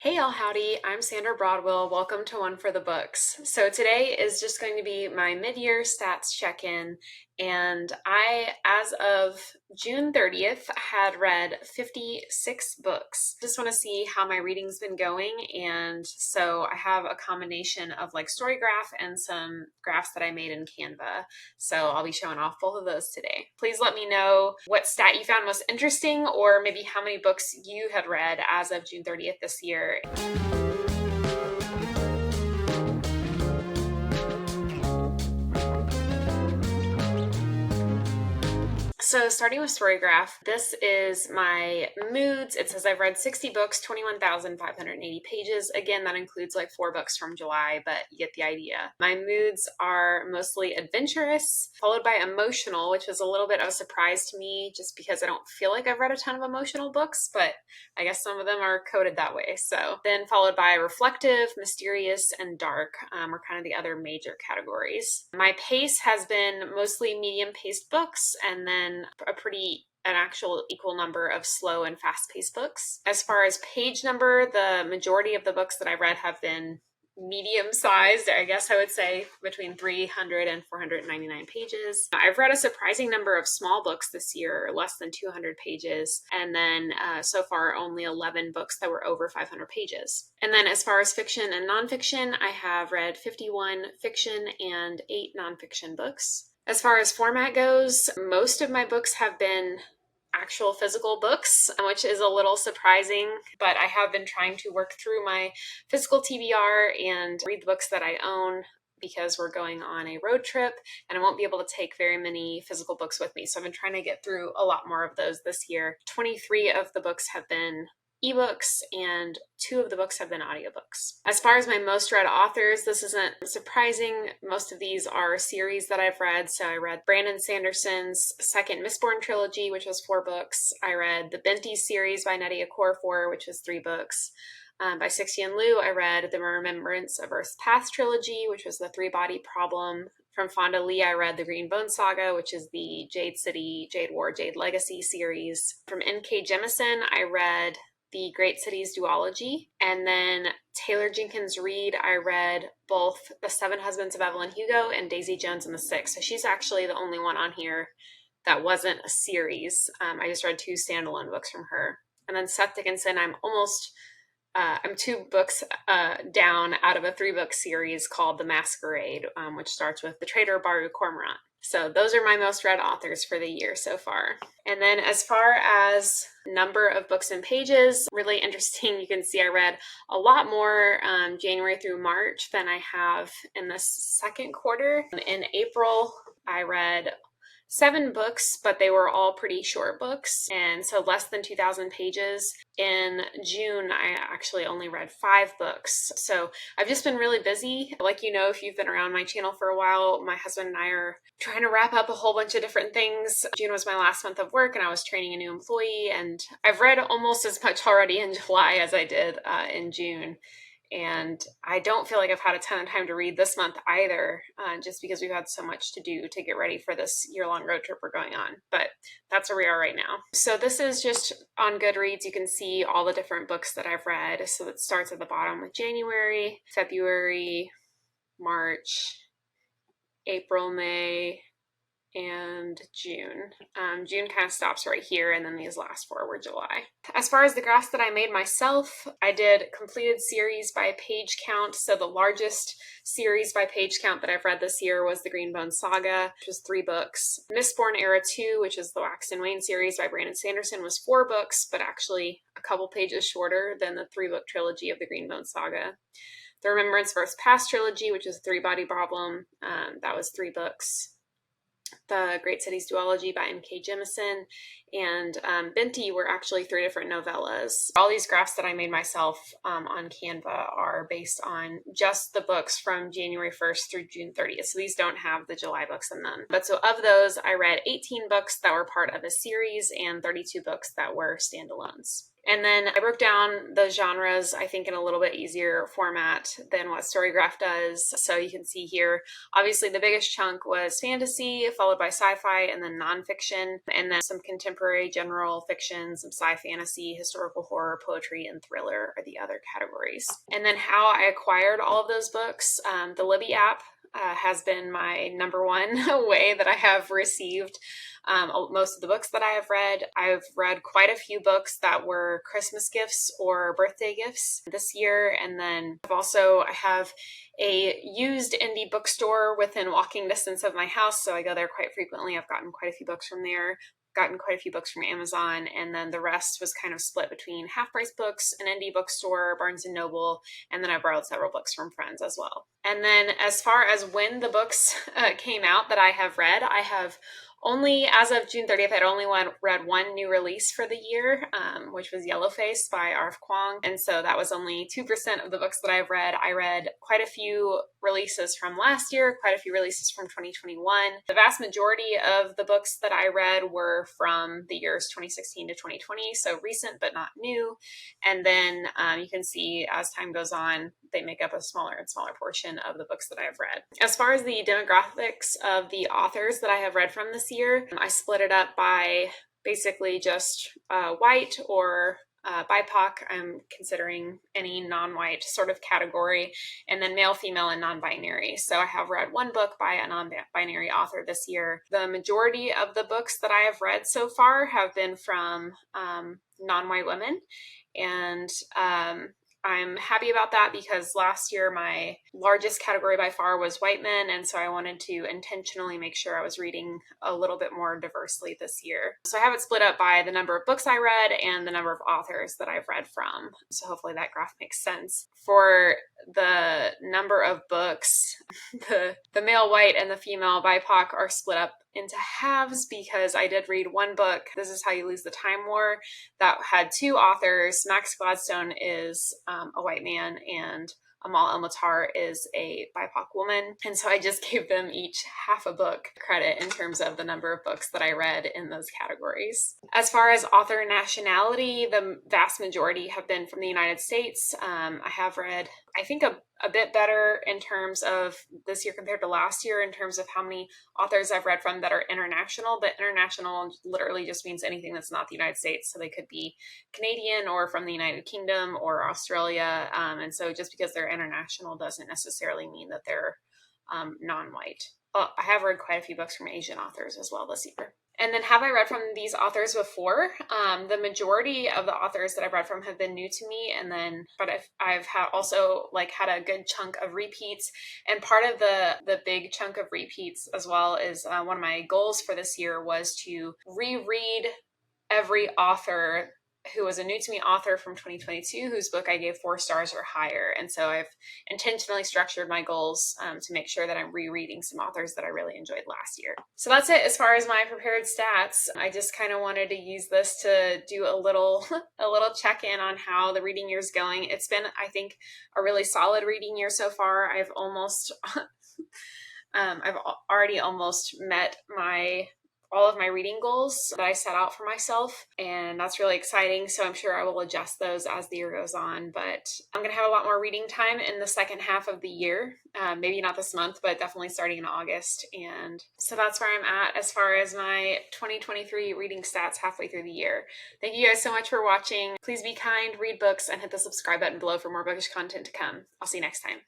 Hey all howdy, I'm Sandra Broadwell. Welcome to One for the Books. So today is just going to be my mid-year stats check-in, and as of June 30th, had read 56 books. Just want to see how my reading's been going, and so I have a combination of like StoryGraph and some graphs that I made in Canva. So I'll be showing off both of those today. Please let me know what stat you found most interesting, or maybe how many books you had read as of June 30th this year. So starting with StoryGraph, this is my moods. It says I've read 60 books, 21,580 pages. Again, that includes like 4 books from July, but you get the idea. My moods are mostly adventurous, followed by emotional, which was a little bit of a surprise to me just because I don't feel like I've read a ton of emotional books, but I guess some of them are coded that way. So then followed by reflective, mysterious, and dark are kind of the other major categories. My pace has been mostly medium-paced books, and then an actual equal number of slow and fast-paced books. As far as page number, the majority of the books that I read have been medium-sized, I guess I would say between 300 and 499 pages. I've read a surprising number of small books this year, less than 200 pages, and then so far only 11 books that were over 500 pages. And then as far as fiction and nonfiction, I have read 51 fiction and 8 nonfiction books. As far as format goes, most of my books have been actual physical books, which is a little surprising, but I have been trying to work through my physical TBR and read the books that I own because we're going on a road trip and I won't be able to take very many physical books with me. So I've been trying to get through a lot more of those this year. 23 of the books have been ebooks and 2 of the books have been audiobooks. As far as my most read authors, this isn't surprising. Most of these are series that I've read. So I read Brandon Sanderson's second Mistborn trilogy, which was 4 books. I read the Binti series by Nnedi Okorafor, which was 3 books. By Cixin Liu, I read the Remembrance of Earth's Path trilogy, which was the 3-body problem. From Fonda Lee, I read the Green Bone Saga, which is the Jade City, Jade War, Jade Legacy series. From N.K. Jemisin, I read the Great Cities duology. And then Taylor Jenkins Reid, I read both The 7 Husbands of Evelyn Hugo and Daisy Jones and the Six. So she's actually the only one on here that wasn't a series. I just read 2 standalone books from her. And then Seth Dickinson, I'm 2 books down out of a 3-book series called The Masquerade, which starts with The Traitor Baru Cormorant. So those are my most read authors for the year so far. And then as far as number of books and pages, really interesting. You can see I read a lot more January through March than I have in the second quarter. In April, I read 7 books, but they were all pretty short books, and so less than 2,000 pages. In June, I actually only read 5 books. So I've just been really busy. Like, if you've been around my channel for a while, my husband and I are trying to wrap up a whole bunch of different things. June was my last month of work, and I was training a new employee, and I've read almost as much already in July as I did in June. And I don't feel like I've had a ton of time to read this month either, just because we've had so much to do to get ready for this year-long road trip we're going on. But that's where we are right now. So this is just on Goodreads. You can see all the different books that I've read. So it starts at the bottom with January, February, March, April, May, and June. June kind of stops right here, and then these last 4 were July. As far as the graphs that I made myself, I did completed series by page count. So the largest series by page count that I've read this year was the Green Bone Saga, which was 3 books. Mistborn Era 2, which is the Wax and Wayne series by Brandon Sanderson, was 4 books, but actually a couple pages shorter than the 3-book trilogy of the Green Bone Saga. The Remembrance of Earth's Past trilogy, which is a 3-body problem, that was 3 books. The Great Cities duology by N.K. Jemisin, and Binti were actually 3 different novellas. All these graphs that I made myself on Canva are based on just the books from January 1st through June 30th. So these don't have the July books in them. But so of those, I read 18 books that were part of a series and 32 books that were standalones. And then I broke down the genres, I think, in a little bit easier format than what Storygraph does. So you can see here, obviously the biggest chunk was fantasy, followed by sci-fi, and then nonfiction, and then some contemporary general fiction, some sci-fantasy, historical horror, poetry, and thriller are the other categories. And then how I acquired all of those books, the Libby app has been my number one way that I have received most of the books that I have read. I've read quite a few books that were Christmas gifts or birthday gifts this year. And then I have a used indie bookstore within walking distance of my house, so I go there quite frequently. I've gotten quite a few books from there, gotten quite a few books from Amazon, and then the rest was kind of split between Half Price Books, an indie bookstore, Barnes & Noble, and then I borrowed several books from friends as well. And then as far as when the books came out that I have read, I have only, as of June 30th, I'd only read one new release for the year, which was Yellowface by R.F. Kuang. And so that was only 2% of the books that I've read. I read quite a few releases from last year, quite a few releases from 2021. The vast majority of the books that I read were from the years 2016 to 2020, so recent but not new. And then you can see as time goes on, they make up a smaller and smaller portion of the books that I've read. As far as the demographics of the authors that I have read from this year, I split it up by basically just white or BIPOC. I'm considering any non-white sort of category, and then male, female, and non-binary. So I have read one book by a non-binary author this year. The majority of the books that I have read so far have been from non-white women, and I'm happy about that because last year my largest category by far was white men, and so I wanted to intentionally make sure I was reading a little bit more diversely this year. So I have it split up by the number of books I read and the number of authors that I've read from. So hopefully that graph makes sense. For the number of books, the male white and the female BIPOC are split up into halves because I did read one book, This Is How You Lose the Time War, that had two authors. Max Gladstone is a white man, and Amal El-Matar is a BIPOC woman. And so I just gave them each half a book credit in terms of the number of books that I read in those categories. As far as author nationality, the vast majority have been from the United States. I have read, I think, a bit better in terms of this year compared to last year in terms of how many authors I've read from that are international, but international literally just means anything that's not the United States. So they could be Canadian or from the United Kingdom or Australia. And so just because they're international doesn't necessarily mean that they're non-white. I have read quite a few books from Asian authors as well this year. And then have I read from these authors before? The majority of the authors that I've read from have been new to me, but I've also had a good chunk of repeats. And part of the big chunk of repeats as well is one of my goals for this year was to reread every author who was a new to me author from 2022 whose book I gave 4 stars or higher. And so I've intentionally structured my goals to make sure that I'm rereading some authors that I really enjoyed last year. So that's it as far as my prepared stats. I just kind of wanted to use this to do a little check-in on how the reading year is going. It's been, I think, a really solid reading year so far. I've already almost met all of my reading goals that I set out for myself, and that's really exciting. So I'm sure I will adjust those as the year goes on, but I'm going to have a lot more reading time in the second half of the year. Maybe not this month, but definitely starting in August. And so that's where I'm at as far as my 2023 reading stats halfway through the year. Thank you guys so much for watching. Please be kind, read books, and hit the subscribe button below for more bookish content to come. I'll see you next time.